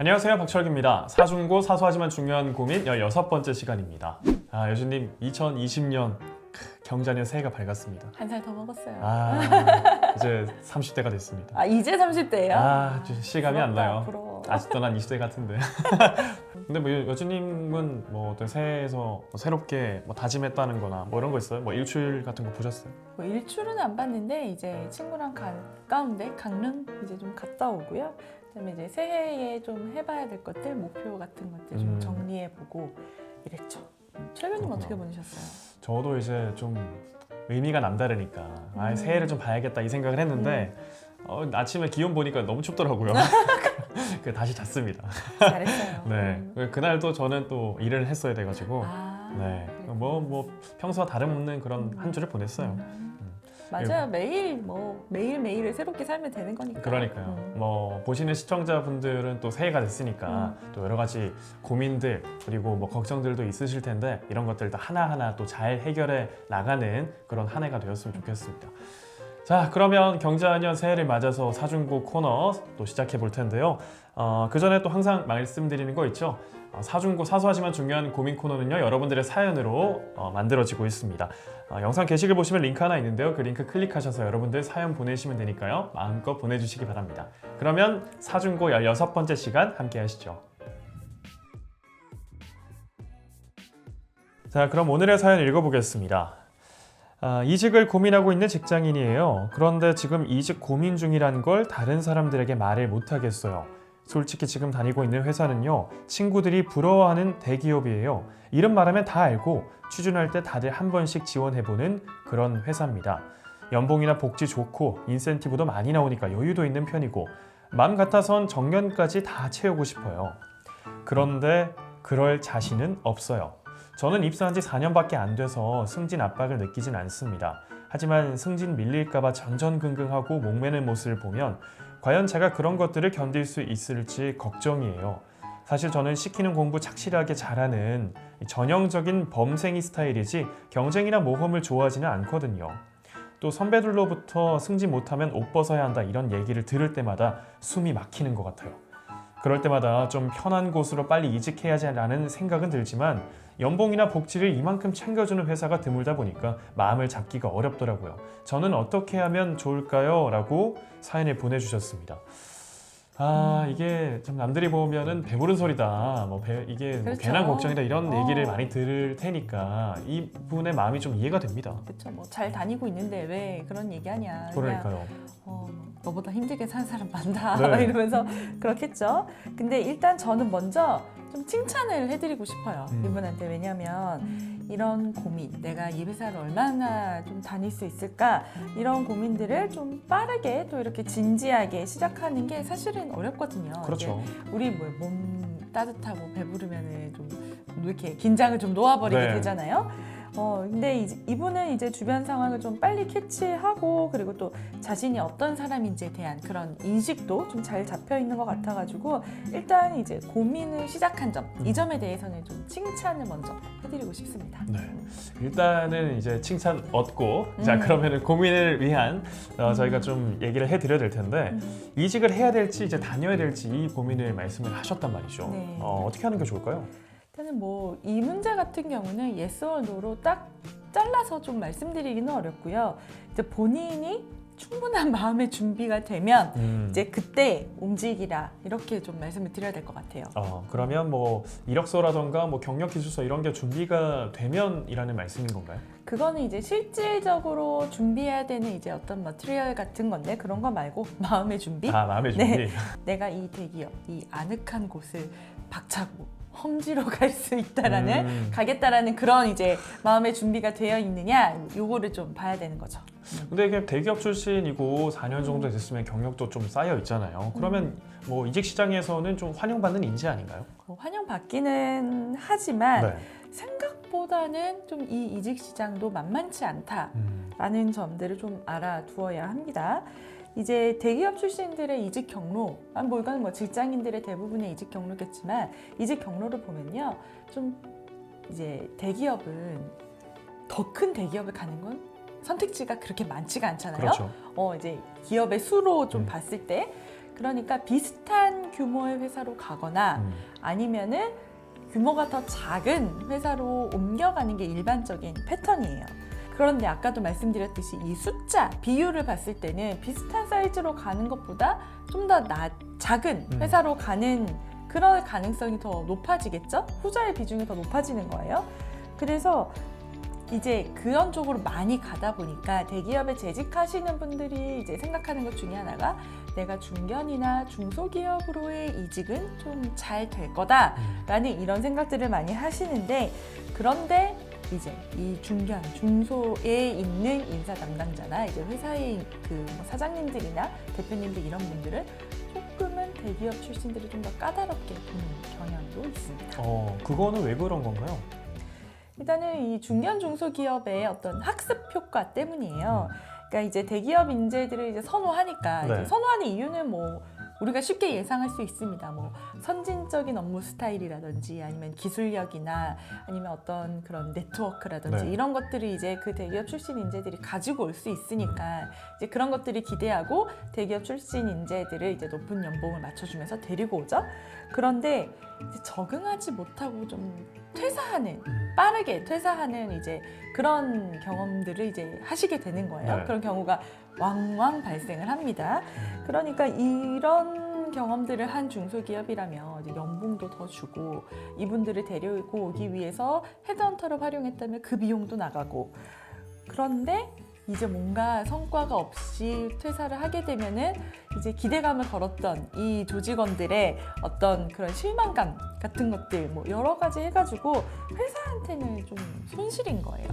안녕하세요, 박철기입니다. 사중고 사소하지만 중요한 고민 16번째 시간입니다. 여주님 2020년 경자년 새해가 밝았습니다. 한 살 더 먹었어요. 이제 30대가 됐습니다. 이제 30대예요? 실감이 안 나요. 부러워. 아직도 난 20대 같은데. 근데 뭐 여주님은 뭐 어떤 새해에서 뭐 새롭게 뭐 다짐했다는 거나 뭐 이런 거 있어요? 뭐 일출 같은 거 보셨어요? 뭐 일출은 안 봤는데 이제 친구랑 가까운데 강릉 이제 좀 갔다 오고요. 그다음에 이제 새해에 좀 해봐야 될 것들, 목표 같은 것들 좀 정리해보고 이랬죠. 철규님 어떻게 보내셨어요? 저도 이제 좀 의미가 남다르니까 새해를 좀 봐야겠다 이 생각을 했는데 아침에 기온 보니까 너무 춥더라고요. 다시 잤습니다. 잘했어요. 네, 그날도 저는 또 일을 했어야 돼가지고 네, 그랬구나. 뭐 평소와 다름없는 그런 한 주를 보냈어요. 맞아요. 매일매일을 새롭게 살면 되는 거니까. 그러니까요. 뭐 보시는 시청자분들은 또 새해가 됐으니까 또 여러 가지 고민들 그리고 뭐 걱정들도 있으실 텐데 이런 것들도 하나하나 또 잘 해결해 나가는 그런 한 해가 되었으면 좋겠습니다. 자, 그러면 경자년 새해를 맞아서 사중고 코너 또 시작해 볼 텐데요. 그 전에 또 항상 말씀드리는 거 있죠. 사중고 사소하지만 중요한 고민 코너는요, 여러분들의 사연으로 만들어지고 있습니다. 영상 게시글 보시면 링크 하나 있는데요. 그 링크 클릭하셔서 여러분들 사연 보내시면 되니까요. 마음껏 보내주시기 바랍니다. 그러면 사중고 16번째 시간 함께 하시죠. 자, 그럼 오늘의 사연 읽어보겠습니다. 이직을 고민하고 있는 직장인이에요. 그런데 지금 이직 고민 중이란 걸 다른 사람들에게 말을 못하겠어요. 솔직히 지금 다니고 있는 회사는요, 친구들이 부러워하는 대기업이에요. 이름 말하면 다 알고 취준할 때 다들 한 번씩 지원해보는 그런 회사입니다. 연봉이나 복지 좋고 인센티브도 많이 나오니까 여유도 있는 편이고 마음 같아선 정년까지 다 채우고 싶어요. 그런데 그럴 자신은 없어요. 저는 입사한 지 4년밖에 안 돼서 승진 압박을 느끼진 않습니다. 하지만 승진 밀릴까봐 전전긍긍하고 목매는 모습을 보면 과연 제가 그런 것들을 견딜 수 있을지 걱정이에요. 사실 저는 시키는 공부 착실하게 잘하는 전형적인 범생이 스타일이지 경쟁이나 모험을 좋아하지는 않거든요. 또 선배들로부터 승진 못하면 옷 벗어야 한다 이런 얘기를 들을 때마다 숨이 막히는 것 같아요. 그럴 때마다 좀 편한 곳으로 빨리 이직해야지라는 생각은 들지만 연봉이나 복지를 이만큼 챙겨주는 회사가 드물다 보니까 마음을 잡기가 어렵더라고요. 저는 어떻게 하면 좋을까요? 라고 사연을 보내주셨습니다. 이게 참 남들이 보면은 배부른 소리다, 이게 그렇죠. 괜한 걱정이다 이런 얘기를 많이 들을 테니까 이분의 마음이 좀 이해가 됩니다. 그렇죠. 뭐 잘 다니고 있는데 왜 그런 얘기하냐. 그러니까요. 너보다 힘들게 사는 사람 많다. 네. 이러면서 그렇겠죠. 근데 일단 저는 먼저 좀 칭찬을 해드리고 싶어요. 이분한테. 왜냐면 이런 고민, 내가 이 회사를 얼마나 좀 다닐 수 있을까, 이런 고민들을 좀 빠르게 또 이렇게 진지하게 시작하는 게 사실은 어렵거든요. 그렇죠. 우리 몸 따뜻하고 배부르면은 좀 이렇게 긴장을 좀 놓아버리게 네. 되잖아요. 근데 이분은 이제 주변 상황을 좀 빨리 캐치하고 그리고 또 자신이 어떤 사람인지에 대한 그런 인식도 좀 잘 잡혀 있는 것 같아가지고 일단 이제 고민을 시작한 점, 이 점에 대해서는 좀 칭찬을 먼저 해드리고 싶습니다. 네. 일단은 이제 칭찬 얻고 자, 그러면은 고민을 위한 저희가 좀 얘기를 해드려야 될 텐데 이직을 해야 될지 이제 다녀야 될지 이 고민을 말씀을 하셨단 말이죠. 네. 어떻게 하는 게 좋을까요? 일단은 뭐 이 문제 같은 경우는 yes or no로 딱 잘라서 좀 말씀드리기는 어렵고요. 이제 본인이 충분한 마음의 준비가 되면 이제 그때 움직이라 이렇게 좀 말씀을 드려야 될 것 같아요. 그러면 뭐 이력서라던가 뭐 경력 기술서 이런 게 준비가 되면이라는 말씀인 건가요? 그거는 이제 실질적으로 준비해야 되는 이제 어떤 머티리얼 같은 건데 그런 거 말고 마음의 준비. 마음의 준비. 네. 내가 이 대기업, 이 아늑한 곳을 박차고 험지로 갈 수 있다라는 가겠다라는 그런 이제 마음의 준비가 되어 있느냐, 요거를 좀 봐야 되는 거죠. 근데 이게 대기업 출신이고 4년 정도 됐으면 경력도 좀 쌓여 있잖아요. 그러면 뭐 이직 시장에서는 좀 환영받는 인재 아닌가요? 환영받기는 하지만 네. 생각보다는 좀 이 이직 시장도 만만치 않다라는 점들을 좀 알아두어야 합니다. 이제 대기업 출신들의 이직 경로, 뭐 이건 뭐 직장인들의 대부분의 이직 경로겠지만 이직 경로를 보면요, 좀 이제 대기업은 더 큰 대기업을 가는 건 선택지가 그렇게 많지가 않잖아요. 그렇죠. 이제 기업의 수로 좀 봤을 때 그러니까 비슷한 규모의 회사로 가거나 아니면은 규모가 더 작은 회사로 옮겨가는 게 일반적인 패턴이에요. 그런데 아까도 말씀드렸듯이 이 숫자, 비율을 봤을 때는 비슷한 사이즈로 가는 것보다 좀 더 작은 회사로 가는 그런 가능성이 더 높아지겠죠? 후자의 비중이 더 높아지는 거예요. 그래서 이제 그런 쪽으로 많이 가다 보니까 대기업에 재직하시는 분들이 이제 생각하는 것 중에 하나가 내가 중견이나 중소기업으로의 이직은 좀 잘 될 거다라는 이런 생각들을 많이 하시는데, 그런데 이제 이 중견, 중소에 있는 인사 담당자나 이제 회사의 그 사장님들이나 대표님들 이런 분들은 조금은 대기업 출신들이 좀 더 까다롭게 보는 경향도 있습니다. 그거는 왜 그런 건가요? 일단은 이 중견 중소기업의 어떤 학습 효과 때문이에요. 그러니까 이제 대기업 인재들을 이제 선호하니까 네. 이제 선호하는 이유는 뭐 우리가 쉽게 예상할 수 있습니다. 뭐 선진적인 업무 스타일이라든지 아니면 기술력이나 아니면 어떤 그런 네트워크라든지 네. 이런 것들이 이제 그 대기업 출신 인재들이 가지고 올 수 있으니까 이제 그런 것들이 기대하고 대기업 출신 인재들을 이제 높은 연봉을 맞춰주면서 데리고 오죠. 그런데 이제 적응하지 못하고 좀 퇴사하는, 빠르게 퇴사하는 이제 그런 경험들을 이제 하시게 되는 거예요. 네. 그런 경우가 왕왕 발생을 합니다. 그러니까 이런 경험들을 한 중소기업이라면 이제 연봉도 더 주고 이분들을 데리고 오기 위해서 헤드헌터를 활용했다면 그 비용도 나가고, 그런데 이제 뭔가 성과가 없이 퇴사를 하게 되면은 이제 기대감을 걸었던 이 조직원들의 어떤 그런 실망감 같은 것들 뭐 여러 가지 해가지고 회사한테는 좀 손실인 거예요.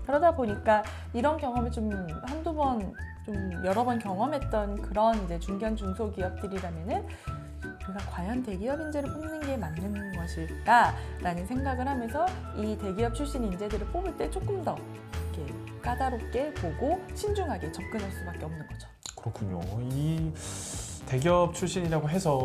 그러다 보니까 이런 경험을 좀 한두 번, 좀 여러 번 경험했던 그런 이제 중견 중소기업들이라면은 우리가 과연 대기업 인재를 뽑는 게 맞는 것일까라는 생각을 하면서 이 대기업 출신 인재들을 뽑을 때 조금 더 이렇게 까다롭게 보고 신중하게 접근할 수밖에 없는 거죠. 그렇군요. 이 대기업 출신이라고 해서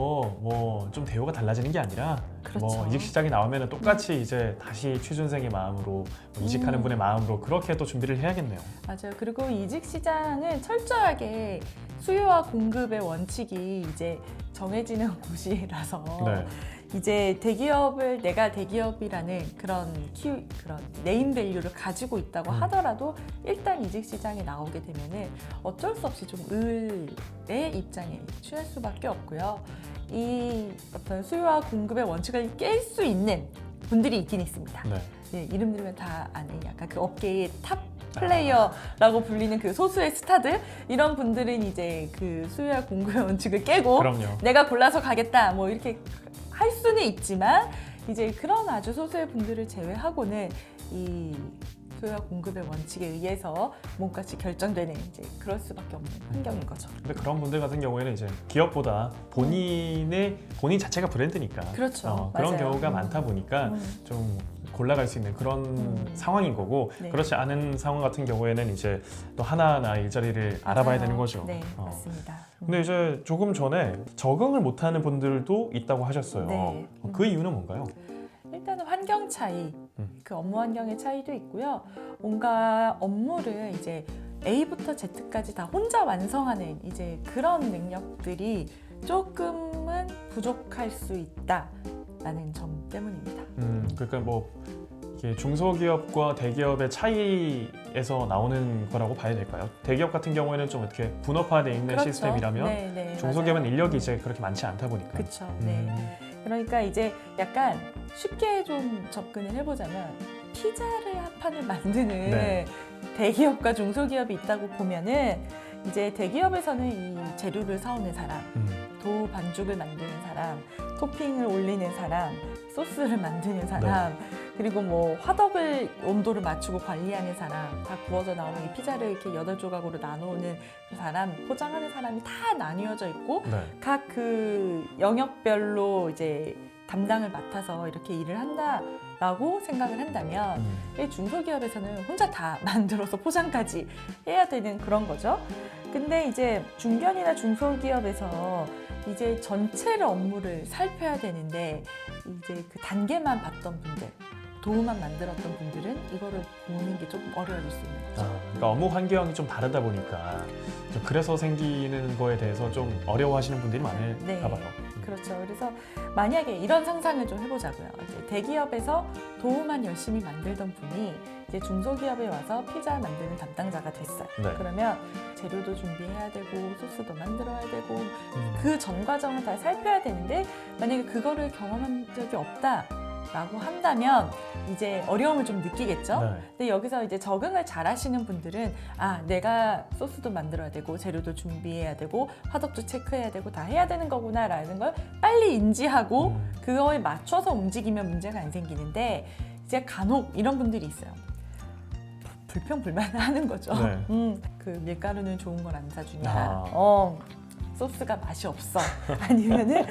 뭐 좀 대우가 달라지는 게 아니라 그렇죠. 뭐 이직 시장이 나오면 똑같이 이제 다시 취준생의 마음으로 뭐 이직하는 분의 마음으로 그렇게 또 준비를 해야겠네요. 맞아요. 그리고 이직 시장은 철저하게 수요와 공급의 원칙이 이제 정해지는 곳이라서 네. 이제 대기업을 내가 대기업이라는 그런 네임 밸류를 가지고 있다고 하더라도 일단 이직 시장에 나오게 되면은 어쩔 수 없이 좀 을의 입장에 취할 수밖에 없고요. 이 어떤 수요와 공급의 원칙을 깰 수 있는 분들이 있긴 있습니다. 네. 네, 이름 들으면 다 아는 약간 그 업계의 탑 플레이어라고 불리는 그 소수의 스타들, 이런 분들은 이제 그 수요와 공급의 원칙을 깨고 그럼요. 내가 골라서 가겠다 뭐 이렇게 할 수는 있지만 이제 그런 아주 소수의 분들을 제외하고는 이 수요와 공급의 원칙에 의해서 몸값이 결정되는 이제 그럴 수밖에 없는 환경인 거죠. 근데 그런 분들 같은 경우에는 이제 기업보다 본인 자체가 브랜드니까 그렇죠. 그런 맞아요. 경우가 많다 보니까 좀 골라갈 수 있는 그런 상황인 거고, 네. 그렇지 않은 상황 같은 경우에는 이제 또 하나하나 일자리를 알아봐야 되는 거죠. 네, 맞습니다. 근데 이제 조금 전에 적응을 못하는 분들도 있다고 하셨어요. 네. 그 이유는 뭔가요? 일단은 환경 차이, 그 업무 환경의 차이도 있고요. 뭔가 업무를 이제 A부터 Z까지 다 혼자 완성하는 이제 그런 능력들이 조금은 부족할 수 있다라는 점 때문입니다. 그러니까 뭐 이게 중소기업과 대기업의 차이에서 나오는 거라고 봐야 될까요? 대기업 같은 경우에는 좀 이렇게 분업화되어 있는 그렇죠. 시스템이라면 네, 중소기업은 맞아요. 인력이 이제 그렇게 많지 않다 보니까. 그렇죠. 네. 그러니까 이제 약간 쉽게 좀 접근을 해보자면 피자를 한 판을 만드는 네. 대기업과 중소기업이 있다고 보면은 이제 대기업에서는 이 재료를 사오는 사람, 도우 반죽을 만드는 사람, 토핑을 올리는 사람, 소스를 만드는 사람, 그리고 뭐 화덕을 온도를 맞추고 관리하는 사람, 다 구워져 나오는 이 피자를 이렇게 8조각으로 나누는 그 사람, 포장하는 사람이 다 나뉘어져 있고 네. 각 그 영역별로 이제 담당을 맡아서 이렇게 일을 한다라고 생각을 한다면 이 중소기업에서는 혼자 다 만들어서 포장까지 해야 되는 그런 거죠. 근데 이제 중견이나 중소기업에서 이제 전체를 업무를 살펴야 되는데 이제 그 단계만 봤던 분들, 도우만 만들었던 분들은 이거를 보는 게 좀 어려워질 수 있는 거죠. 그러니까 업무 환경이 좀 다르다 보니까 좀 그래서 생기는 거에 대해서 좀 어려워하시는 분들이 많을까 네. 봐요. 그렇죠. 그래서 만약에 이런 상상을 좀 해보자고요. 이제 대기업에서 도우만 열심히 만들던 분이 이제 중소기업에 와서 피자 만드는 담당자가 됐어요. 네. 그러면 재료도 준비해야 되고 소스도 만들어야 되고 그 전 과정을 다 살펴야 되는데 만약에 그거를 경험한 적이 없다라고 한다면 이제 어려움을 좀 느끼겠죠. 네. 근데 여기서 이제 적응을 잘 하시는 분들은 아, 내가 소스도 만들어야 되고 재료도 준비해야 되고 화덕도 체크해야 되고 다 해야 되는 거구나라는 걸 빨리 인지하고 그거에 맞춰서 움직이면 문제가 안 생기는데 이제 간혹 이런 분들이 있어요. 불평불만하는 거죠. 네. 그 밀가루는 좋은 걸 안 사주냐. 아. 소스가 맛이 없어. 아니면은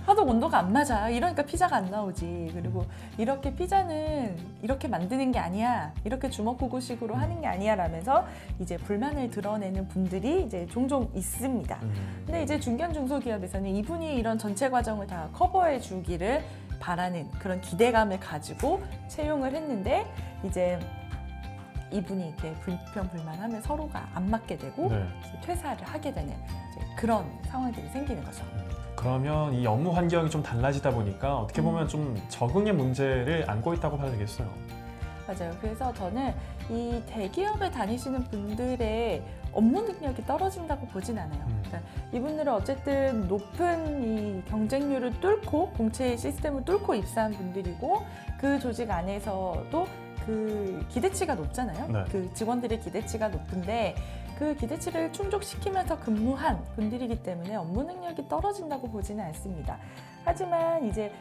화덕 온도가 안 맞아. 이러니까 피자가 안 나오지. 그리고 이렇게 피자는 이렇게 만드는 게 아니야. 이렇게 주먹구구식으로 하는 게 아니야. 라면서 이제 불만을 드러내는 분들이 이제 종종 있습니다. 근데 이제 중견 중소기업에서는 이분이 이런 전체 과정을 다 커버해 주기를 바라는 그런 기대감을 가지고 채용을 했는데 이제 이분이 이렇게 불평불만하면 서로가 안 맞게 되고 네. 퇴사를 하게 되는 이제 그런 상황들이 생기는 거죠. 그러면 이 업무 환경이 좀 달라지다 보니까 어떻게 보면 좀 적응의 문제를 안고 있다고 봐도 되겠어요. 맞아요. 그래서 저는 이 대기업에 다니시는 분들의 업무 능력이 떨어진다고 보진 않아요. 그러니까 이분들은 어쨌든 높은 이 경쟁률을 뚫고 공채 시스템을 뚫고 입사한 분들이고 그 조직 안에서도 그 기대치가 높잖아요. 네. 그 직원들의 기대치가 높은데 그 기대치를 충족시키면서 근무한 분들이기 때문에 업무 능력이 떨어진다고 보지는 않습니다. 하지만 이제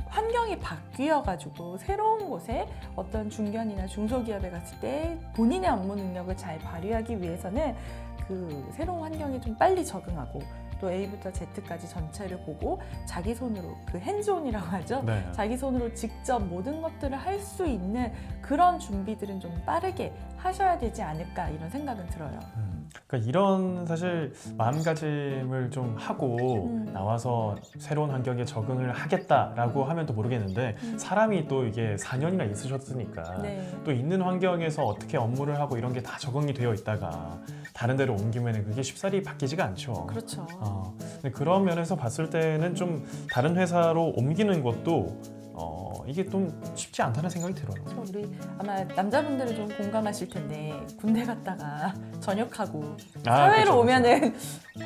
환경이 바뀌어가지고 새로운 곳에 어떤 중견이나 중소기업에 갔을 때 본인의 업무 능력을 잘 발휘하기 위해서는 그 새로운 환경에 좀 빨리 적응하고 또 A부터 Z까지 전체를 보고 자기 손으로 그 핸즈온이라고 하죠. 네. 자기 손으로 직접 모든 것들을 할 수 있는 그런 준비들은 좀 빠르게 하셔야 되지 않을까 이런 생각은 들어요. 그러니까 이런 사실 마음가짐을 좀 하고 나와서 새로운 환경에 적응을 하겠다라고 하면 또 모르겠는데 사람이 또 이게 4년이나 있으셨으니까 네. 또 있는 환경에서 어떻게 업무를 하고 이런 게 다 적응이 되어 있다가 다른 데로 옮기면 그게 쉽사리 바뀌지가 않죠. 그렇죠. 근데 그런 면에서 봤을 때는 좀 다른 회사로 옮기는 것도 이게 좀 쉽지 않다는 생각이 들어요. 우리 아마 남자분들은 좀 공감하실 텐데 군대 갔다가 전역하고 아, 사회로 그쵸, 오면은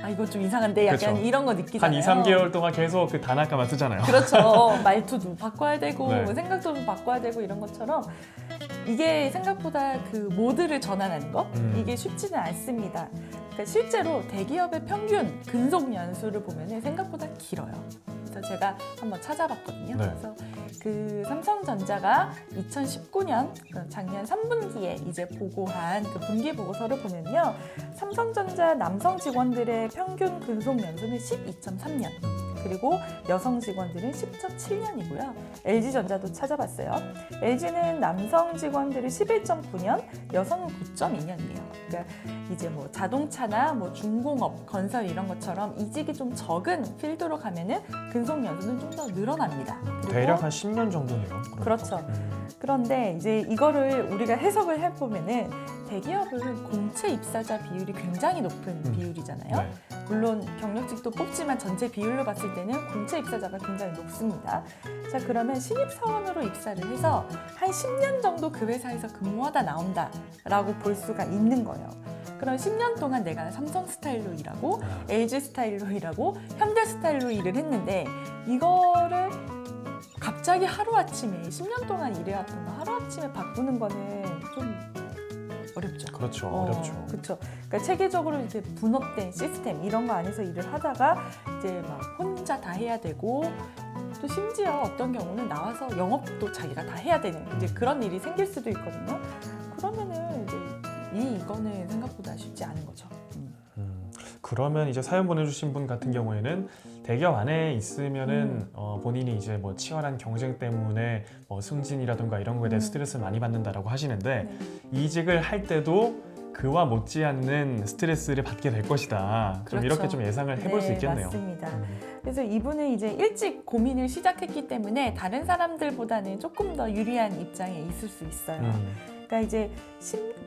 아 이거 좀 이상한데 약간 그쵸. 이런 거 한 느끼잖아요. 2, 3개월 동안 계속 그 단아까만 쓰잖아요. 그렇죠. 말투도 바꿔야 되고 네. 뭐 생각도 좀 바꿔야 되고 이런 것처럼 이게 생각보다 그 모드를 전환하는 거 이게 쉽지는 않습니다. 그러니까 실제로 대기업의 평균 근속 연수를 보면은 생각보다 길어요. 그래서 제가 한번 찾아봤거든요. 네. 그래서 그 삼성전자가 2019년 작년 3분기에 이제 보고한 그 분기 보고서를 보면요. 삼성전자 남성 직원들의 평균 근속 연수는 12.3년. 그리고 여성 직원들은 10.7년이고요. LG전자도 찾아봤어요. LG는 남성 직원들이 11.9년, 여성은 9.2년이에요. 그러니까 이제 뭐 자동차나 뭐 중공업, 건설 이런 것처럼 이직이 좀 적은 필드로 가면은 근속 연수는 좀 더 늘어납니다. 그리고 대략 한 10년 정도네요. 그러니까. 그렇죠. 그런데 이제 이거를 우리가 해석을 해보면은 대기업은 공채 입사자 비율이 굉장히 높은 비율이잖아요. 네. 물론 경력직도 뽑지만 전체 비율로 봤을 때는 공채 입사자가 굉장히 높습니다. 자, 그러면 신입사원으로 입사를 해서 한 10년 정도 그 회사에서 근무하다 나온다라고 볼 수가 있는 거예요. 그럼 10년 동안 내가 삼성 스타일로 일하고 LG 스타일로 일하고 현대 스타일로 일을 했는데 이거를 갑자기 하루아침에 10년 동안 일해왔던 거 하루아침에 바꾸는 거는 좀 어렵죠. 그렇죠. 어렵죠. 그렇죠. 그러니까 체계적으로 이렇게 분업된 시스템 이런 거 안에서 일을 하다가 이제 막 혼자 다 해야 되고 또 심지어 어떤 경우는 나와서 영업도 자기가 다 해야 되는 이제 그런 일이 생길 수도 있거든요. 그러면은 이제 이거는 생각보다 쉽지 않은 거죠. 그러면 이제 사연 보내주신 분 같은 경우에는 대기업 안에 있으면은 본인이 이제 뭐 치열한 경쟁 때문에 뭐 승진이라든가 이런 거에 대해 스트레스를 많이 받는다라고 하시는데 네. 이직을 할 때도 그와 못지않는 스트레스를 받게 될 것이다. 좀 그렇죠. 이렇게 좀 예상을 해볼 수 있겠네요. 맞습니다. 그래서 이분은 이제 일찍 고민을 시작했기 때문에 다른 사람들보다는 조금 더 유리한 입장에 있을 수 있어요. 그러니까 이제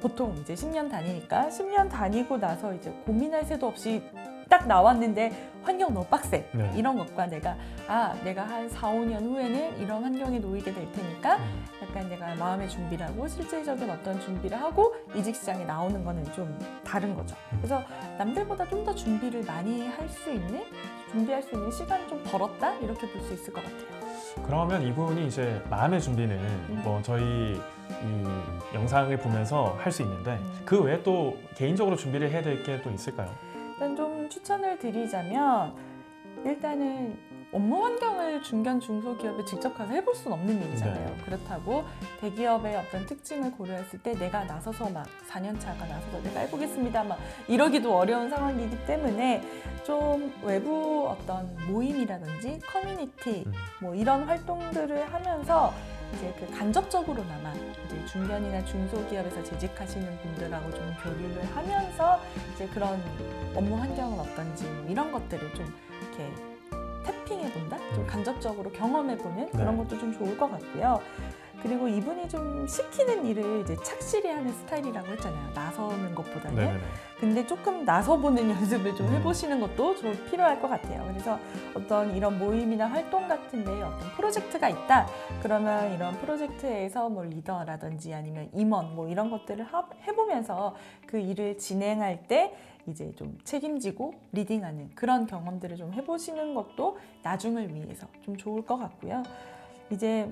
보통 이제 10년 다니니까 10년 다니고 나서 이제 고민할 새도 없이 딱 나왔는데 환경 너무 빡세. 네. 이런 것과 내가 한 4, 5년 후에는 이런 환경에 놓이게 될 테니까 약간 내가 마음의 준비를 하고 실질적인 어떤 준비를 하고 이직 시장에 나오는 거는 좀 다른 거죠. 그래서 남들보다 좀 더 준비를 많이 준비할 수 있는 시간을 좀 벌었다? 이렇게 볼 수 있을 것 같아요. 그러면 이분이 이제 마음의 준비는 뭐 저희 이 영상을 보면서 할 수 있는데 그 외에 또 개인적으로 준비를 해야 될 게 또 있을까요? 일단 좀 추천을 드리자면 일단은 업무 환경을 중견 중소기업에 직접 가서 해볼 수는 없는 일이잖아요. 네. 그렇다고 대기업의 어떤 특징을 고려했을 때 내가 나서서 막 4년 차가 나서서 내가 해보겠습니다 막 이러기도 어려운 상황이기 때문에 좀 외부 어떤 모임이라든지 커뮤니티 뭐 이런 활동들을 하면서 이제 그 간접적으로나마 이제 중견이나 중소기업에서 재직하시는 분들하고 좀 교류를 하면서 이제 그런 업무 환경은 어떤지 뭐 이런 것들을 좀 이렇게 태핑해본다? 좀 간접적으로 경험해보는 그런 것도 좀 좋을 것 같고요. 그리고 이분이 좀 시키는 일을 이제 착실히 하는 스타일이라고 했잖아요. 나서는 것보다는. 네네네. 근데 조금 나서보는 연습을 좀 해보시는 것도 좀 필요할 것 같아요. 그래서 어떤 이런 모임이나 활동 같은 데 어떤 프로젝트가 있다. 그러면 이런 프로젝트에서 뭐 리더라든지 아니면 임원 뭐 이런 것들을 해보면서 그 일을 진행할 때 이제 좀 책임지고 리딩하는 그런 경험들을 좀 해보시는 것도 나중을 위해서 좀 좋을 것 같고요. 이제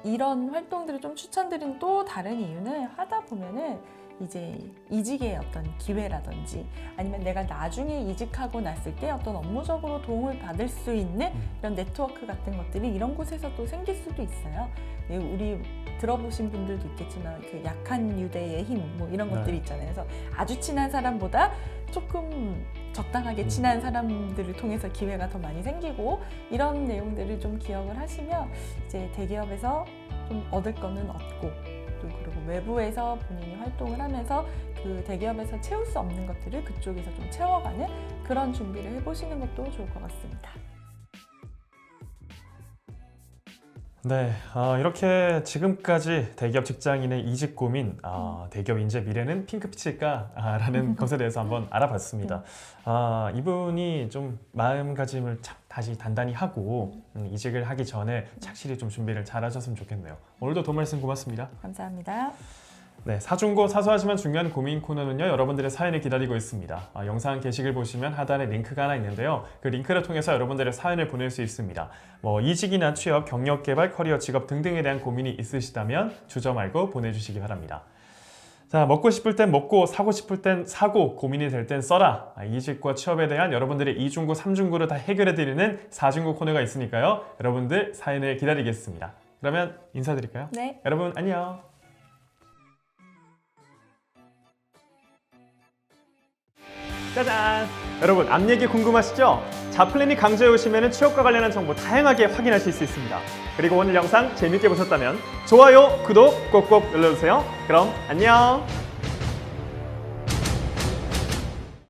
이런 활동들을 좀 추천드린 또 다른 이유는 하다 보면은 이제 이직의 어떤 기회라든지 아니면 내가 나중에 이직하고 났을 때 어떤 업무적으로 도움을 받을 수 있는 이런 네트워크 같은 것들이 이런 곳에서 또 생길 수도 있어요. 우리 들어보신 분들도 있겠지만 그 약한 유대의 힘 뭐 이런 것들이 있잖아요. 그래서 아주 친한 사람보다 조금 적당하게 친한 사람들을 통해서 기회가 더 많이 생기고 이런 내용들을 좀 기억을 하시면 이제 대기업에서 좀 얻을 거는 얻고 또 그리고 외부에서 본인이 활동을 하면서 그 대기업에서 채울 수 없는 것들을 그쪽에서 좀 채워가는 그런 준비를 해보시는 것도 좋을 것 같습니다. 네, 이렇게 지금까지 대기업 직장인의 이직 고민, 대기업 인재 미래는 핑크빛일까? 라는 것에 대해서 한번 알아봤습니다. 이분이 좀 마음가짐을 다시 단단히 하고 이직을 하기 전에 착실히 좀 준비를 잘 하셨으면 좋겠네요. 오늘도 도움 말씀 고맙습니다. 감사합니다. 네, 사중고 사소하지만 중요한 고민 코너는요, 여러분들의 사연을 기다리고 있습니다. 영상 게시글 보시면 하단에 링크가 하나 있는데요. 그 링크를 통해서 여러분들의 사연을 보낼 수 있습니다. 뭐 이직이나 취업, 경력 개발, 커리어, 직업 등등에 대한 고민이 있으시다면 주저 말고 보내주시기 바랍니다. 자, 먹고 싶을 땐 먹고, 사고 싶을 땐 사고, 고민이 될 땐 써라. 이직과 취업에 대한 여러분들의 이중고, 삼중고를 다 해결해드리는 사중고 코너가 있으니까요. 여러분들 사연을 기다리겠습니다. 그러면 인사드릴까요? 네. 여러분 안녕. 짜잔! 여러분 앞 얘기 궁금하시죠? 자플랜이 강조해 오시면 취업과 관련한 정보 다양하게 확인하실 수 있습니다. 그리고 오늘 영상 재밌게 보셨다면 좋아요, 구독 꼭꼭 눌러주세요. 그럼 안녕!